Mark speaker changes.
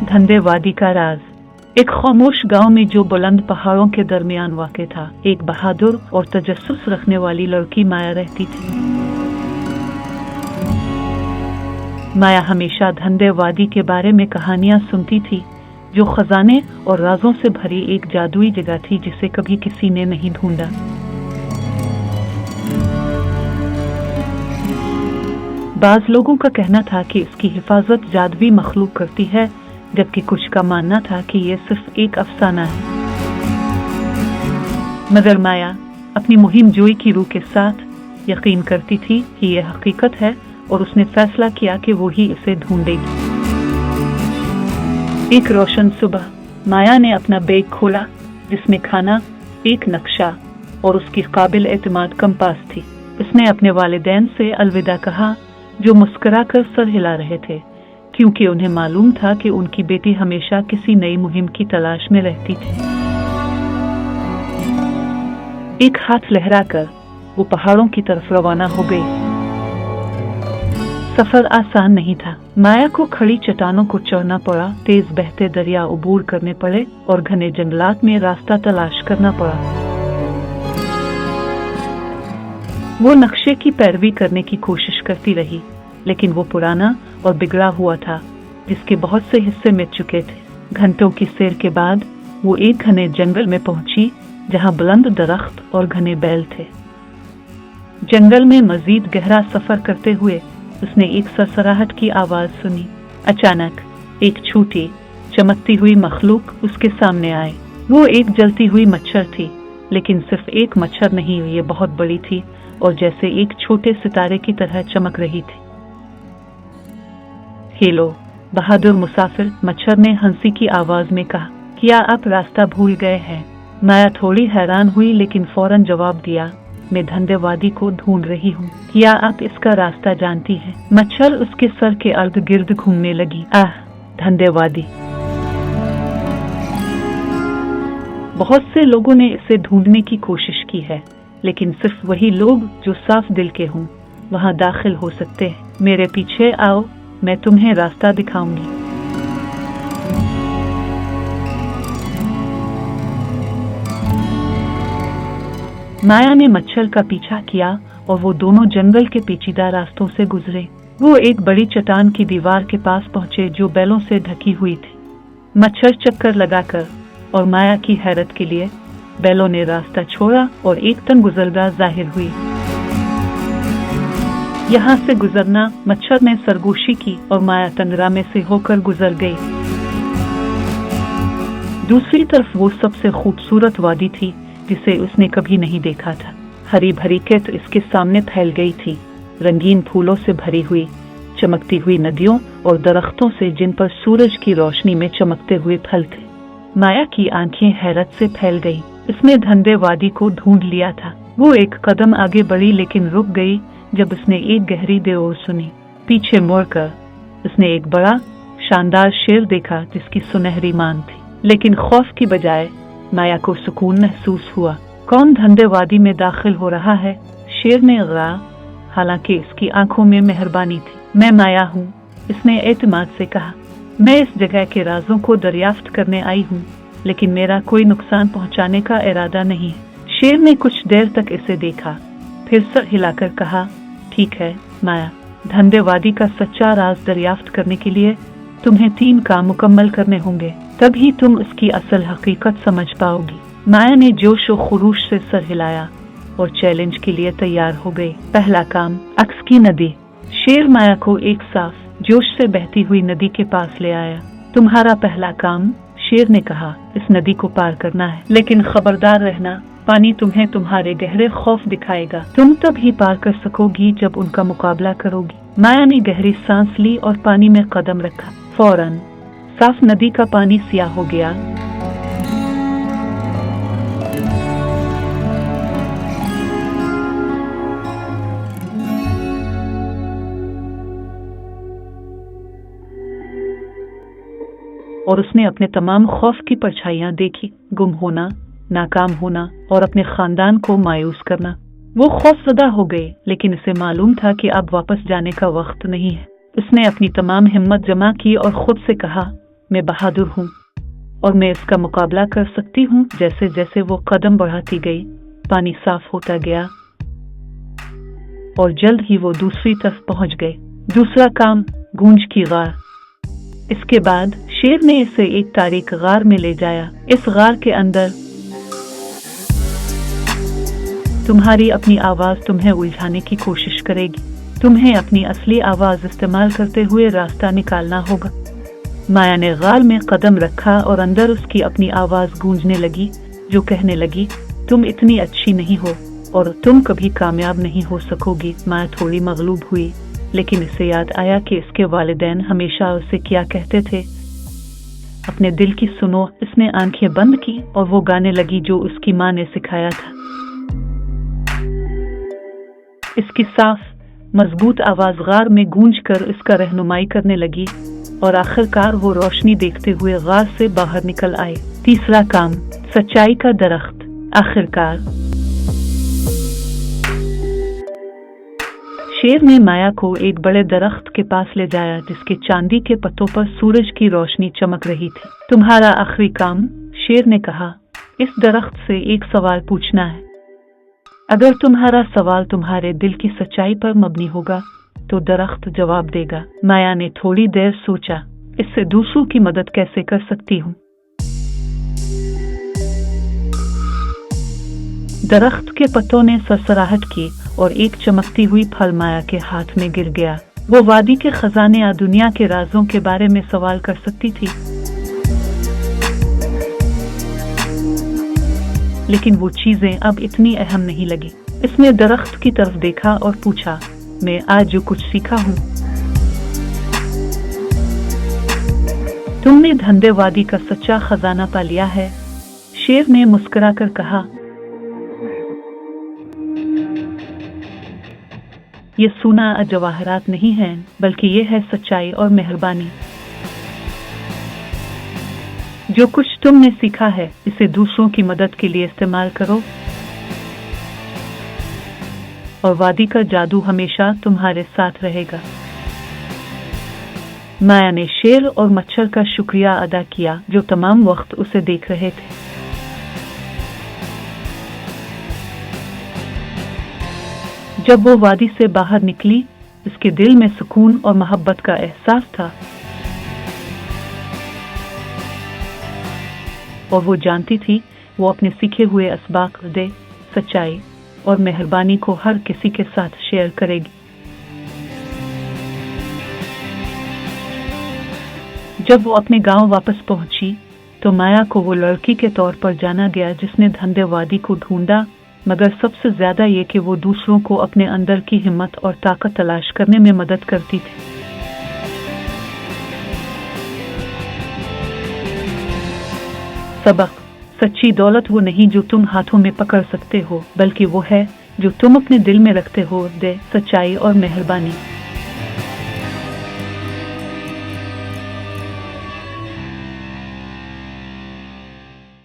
Speaker 1: धंधे वादी का राज। एक खामोश गांव में जो बुलंद पहाड़ों के दरमियान वाक़ था, एक बहादुर और तजस्सुस रखने वाली लड़की माया रहती थी। माया हमेशा धंधेवादी के बारे में कहानियां सुनती थी, जो खजाने और राजों से भरी एक जादुई जगह थी जिसे कभी किसी ने नहीं ढूंढा। बाज लोगों का कहना था कि इसकी हिफाजत जादुई मखलूक करती है, जबकि कुछ का मानना था कि यह सिर्फ एक अफसाना है। मगर माया अपनी मुहिम जोई की रूह के साथ यकीन करती थी कि यह हकीकत है, और उसने फैसला किया कि वो ही इसे ढूंढेगी। एक रोशन सुबह माया ने अपना बैग खोला, जिसमें खाना, एक नक्शा और उसकी काबिल एतमाद कंपास थी। उसने अपने वालिदैन से अलविदा कहा, जो मुस्कुराकर सर हिला रहे थे, क्योंकि उन्हें मालूम था कि उनकी बेटी हमेशा किसी नई मुहिम की तलाश में रहती थी। एक हाथ लहराकर वो पहाड़ों की तरफ रवाना हो गई। सफर आसान नहीं था। माया को खड़ी चट्टानों को चढ़ना पड़ा, तेज बहते दरिया उबूर करने पड़े और घने जंगलात में रास्ता तलाश करना पड़ा। वो नक्शे की पैरवी करने की कोशिश करती रही, लेकिन वो पुराना और बिगड़ा हुआ था, जिसके बहुत से हिस्से मिट चुके थे। घंटों की सैर के बाद वो एक घने जंगल में पहुंची, जहां बुलंद दरख्त और घने बैल थे। जंगल में मजीद गहरा सफर करते हुए उसने एक सरसराहट की आवाज सुनी। अचानक एक छोटी चमकती हुई मखलूक उसके सामने आई। वो एक जलती हुई मच्छर थी, लेकिन सिर्फ एक मच्छर नहीं, ये बहुत बड़ी थी और जैसे एक छोटे सितारे की तरह चमक रही थी। हेलो बहादुर मुसाफिर, मच्छर ने हंसी की आवाज में कहा, क्या आप रास्ता भूल गए हैं? माया थोड़ी हैरान हुई, लेकिन फौरन जवाब दिया, मैं धंधेवादी को ढूंढ रही हूँ। क्या आप इसका रास्ता जानती हैं? मच्छर उसके सर के अर्ध गिर्द घूमने लगी। आह, धंधेवादी। बहुत से लोगों ने इसे ढूंढने की कोशिश की है, लेकिन सिर्फ वही लोग जो साफ दिल के हों वहां दाखिल हो सकते हैं। मेरे पीछे आओ, मैं तुम्हें रास्ता दिखाऊंगी। माया ने मच्छर का पीछा किया और वो दोनों जंगल के पेचीदा रास्तों से गुजरे। वो एक बड़ी चट्टान की दीवार के पास पहुंचे जो बैलों से ढकी हुई थी। मच्छर चक्कर लगाकर और माया की हैरत के लिए बैलों ने रास्ता छोड़ा और एक तन गुजरगाह जाहिर हुई। यहाँ से गुजरना मच्छर ने सरगोशी की और माया तंगरा में से होकर गुजर गई। दूसरी तरफ वो सबसे खूबसूरत वादी थी जिसे उसने कभी नहीं देखा था। हरी भरी खेत इसके सामने फैल गई थी, रंगीन फूलों से भरी हुई, चमकती हुई नदियों और दरख्तों से जिन पर सूरज की रोशनी में चमकते हुए फल थे। माया की आंखें हैरत से फैल गई। उसने धंधेवादी को ढूंढ लिया था। वो एक कदम आगे बढ़ी, लेकिन रुक गई जब उसने एक गहरी दौड़ सुनी। पीछे मुड़कर उसने एक बड़ा शानदार शेर देखा जिसकी सुनहरी मान थी, लेकिन खौफ की बजाय माया को सुकून महसूस हुआ। कौन धंधेवादी में दाखिल हो रहा है? शेर ने गरा, हालांकि इसकी आंखों में मेहरबानी थी। मैं माया हूँ, इसने एतमाद से कहा। मैं इस जगह के राजों को दरियाफ्त करने आई हूँ, लेकिन मेरा कोई नुकसान पहुँचाने का इरादा नहीं है। शेर ने कुछ देर तक इसे देखा, फिर सर हिलाकर कहा, ठीक है माया, धंधेवादी का सच्चा राज दरियाफ्त करने के लिए तुम्हें 3 काम मुकम्मल करने होंगे, तभी तुम उसकी असल हकीकत समझ पाओगी। माया ने जोश और खरूश से सर हिलाया और चैलेंज के लिए तैयार हो गई। पहला काम, अक्स की नदी। शेर माया को एक साफ जोश से बहती हुई नदी के पास ले आया। तुम्हारा पहला काम, शेर ने कहा, इस नदी को पार करना है, लेकिन खबरदार रहना, पानी तुम्हें तुम्हारे गहरे खौफ दिखाएगा। तुम तभी पार कर सकोगी जब उनका मुकाबला करोगी। माया ने गहरी सांस ली और पानी में कदम रखा। फौरन साफ नदी का पानी सियाह हो गया। और उसने अपने तमाम खौफ की परछाइयां देखी, गुम होना, नाकाम होना और अपने खानदान को मायूस करना। वो खौफजदा हो गए, लेकिन उसे मालूम था कि अब वापस जाने का वक्त नहीं है। उसने अपनी तमाम हिम्मत जमा की और खुद से कहा, मैं बहादुर हूँ और मैं इसका मुकाबला कर सकती हूँ। जैसे जैसे वो कदम बढ़ाती गई, पानी साफ होता गया और जल्द ही वो दूसरी तरफ पहुंच गए। दूसरा काम, गूंज की गार। इसके बाद शेर ने इसे एक तारीक गार में ले जाया। इस गार के अंदर तुम्हारी अपनी आवाज तुम्हें उलझाने की कोशिश करेगी। तुम्हें अपनी असली आवाज इस्तेमाल करते हुए रास्ता निकालना होगा। माया ने गार में कदम रखा और अंदर उसकी अपनी आवाज गूंजने लगी, जो कहने लगी, तुम इतनी अच्छी नहीं हो और तुम कभी कामयाब नहीं हो सकोगी। माया थोड़ी मगलूब हुई, लेकिन इसे याद आया कि इसके वालिदैन हमेशा उसे क्या कहते थे। अपने दिल की सुनो। इसने आंखें बंद की और वो गाने लगी जो उसकी माँ ने सिखाया था। इसकी साफ मजबूत आवाज गार में गूंजकर इसका रहनुमाई करने लगी और आखिरकार वो रोशनी देखते हुए गार से बाहर निकल आए। तीसरा काम, सच्चाई का दरख्त। आखिरकार शेर ने माया को एक बड़े दरख्त के पास ले जाया जिसके चांदी के पत्तों पर सूरज की रोशनी चमक रही थी। तुम्हारा आखिरी काम, शेर ने कहा, इस दरख्त से एक सवाल पूछना है। अगर तुम्हारा सवाल तुम्हारे दिल की सच्चाई पर मबनी होगा तो दरख्त जवाब देगा। माया ने थोड़ी देर सोचा, इससे दूसरों की मदद कैसे कर सकती हूँ। दरख्त के पत्तों ने सरसराहट की और एक चमकती हुई फल माया के हाथ में गिर गया। वो वादी के खजाने या दुनिया के राजों के बारे में सवाल कर सकती थी, लेकिन वो चीजें अब इतनी अहम नहीं लगी। इसने दरख्त की तरफ देखा और पूछा, मैं आज जो कुछ सीखा हूँ। तुमने धंधेवादी का सच्चा खजाना पा लिया है। शेर ने मुस्कुराकर कहा, ये सोना जवाहरात नहीं है, बल्कि ये है सच्चाई और मेहरबानी। जो कुछ तुमने सीखा है इसे दूसरों की मदद के लिए इस्तेमाल करो और वादी का जादू हमेशा तुम्हारे साथ रहेगा। माया ने शेर और मच्छर का शुक्रिया अदा किया जो तमाम वक्त उसे देख रहे थे। जब वो वादी से बाहर निकली, उसके दिल में सुकून और मोहब्बत का एहसास था और वो जानती थी वो अपने सीखे हुए असबाक, सच्चाई और मेहरबानी को हर किसी के साथ शेयर करेगी। जब वो अपने गांव वापस पहुंची तो माया को वो लड़की के तौर पर जाना गया जिसने धंधेवादी को ढूंढा, मगर सबसे ज्यादा ये कि वो दूसरों को अपने अंदर की हिम्मत और ताकत तलाश करने में मदद करती थी। सबक, सच्ची दौलत वो नहीं जो तुम हाथों में पकड़ सकते हो, बल्कि वो है जो तुम अपने दिल में रखते हो, सच्चाई और मेहरबानी।